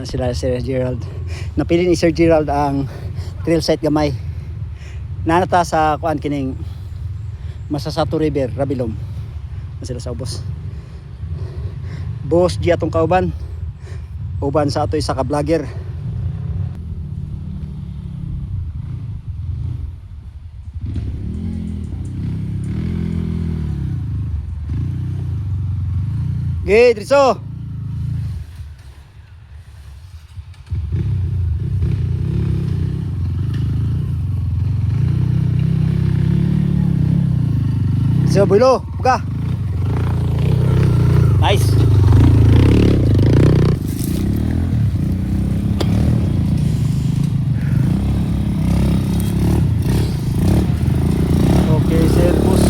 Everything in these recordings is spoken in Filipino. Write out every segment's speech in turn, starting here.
Sila Sir Gerald. Napili ni Sir Gerald ang trail site gamay. Nanata sa kuan kining Masasato River, Rabilom. Sila sa ubos. Boss G atong kauban. Uban sa atoy sa ka-vlogger. Okay, Dritso. So, bulo, buka. Nice. Okay, sir, boss.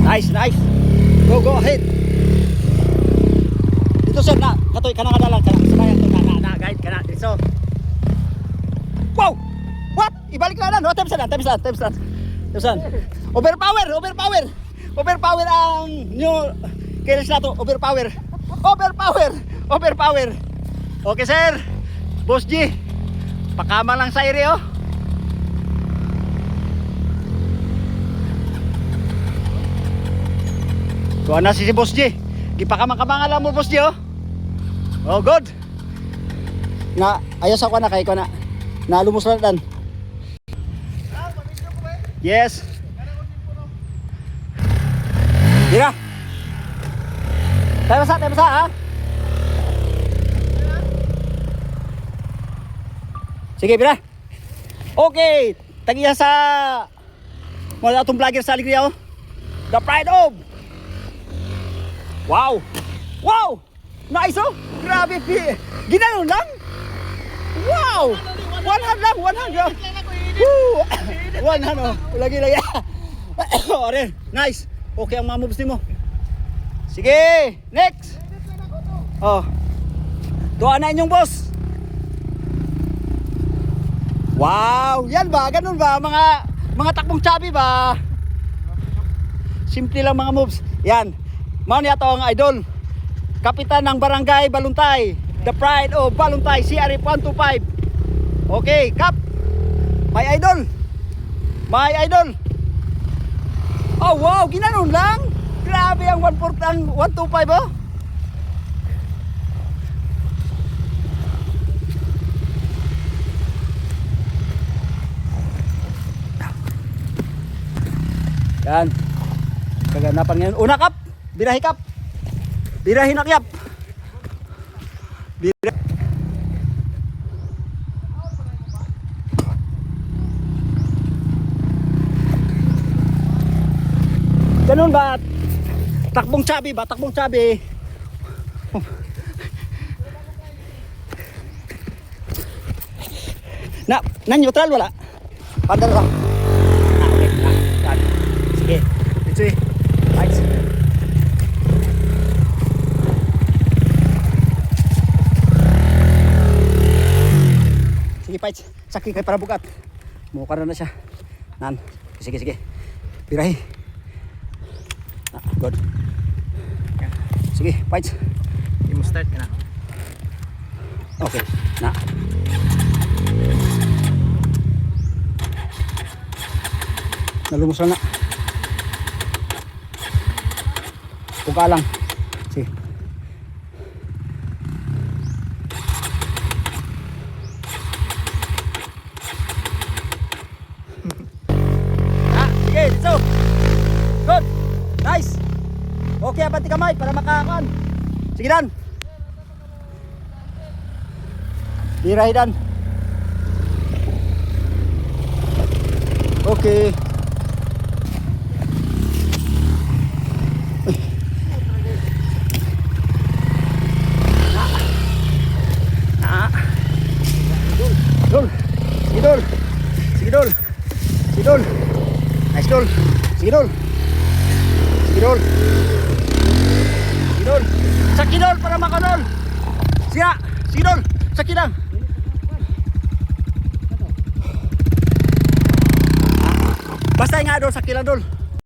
Nice, nice. Go ahead. Dito sir na, katoy kana kadalang kana sabayan to na guide kana dito. Wow! What? Ibalik na no, times na. Overpower ang new kailan na to, overpower. Okay sir. Boss G. Pakama lang sa ere oh. Kuha na si Boss G. Gipakamangamangan lang mo Boss G oh. Oh good. Na ayos ako na kay ko na. Nalumos na dan. Yes. Dira. Tayo sa ha. Sige bira. Okay, tagiya sa mga atong vlogger sa Alegria oh. The pride of. Wow! Nice oh! Grabe! Ginanon lang? Wow! 100 lang! 100! Woo! 100 oh! Lagi! Ore! Nice! Okay ang mga moves mo. Sige! Next! Oh! Tuwa na inyong boss! Wow! Yan ba? Ganun ba? Mga takbong chubby ba? Simple lang mga moves. Yan! Mao niya to ang idol. Kapitan ng Barangay Baluntay. The pride of Baluntay, CRF 125. Okay, Kap. My idol. Oh wow, ginanon lang. Grabe ang 125 oh. Yan. Kaganapan ngayon. Una Kap. Birahi Kap. Birahi na Kap. Ganun ba? Takbong chubby ba? Takbong chubby. Na neutral wala. Pandal lang. Okay. Sige. Sige. Right. Sige, Paits. Sakit kay para bukat. Mukha na siya. Nan. Sige. Pirahi. Good. Sige, Paits. Hindi mo start ka na. Okay. Na. Nalumos na. Buka lang. Sige. Sige, so. Good. Nice. Okay, abanti kamay para makakuan. Sige dan. Dirahi dan. Okay. Sige dol. Nice dol. Sige dol. Saki dol para makanol. Sige dol. Saki lang. Basta nga idol sa kilan dol.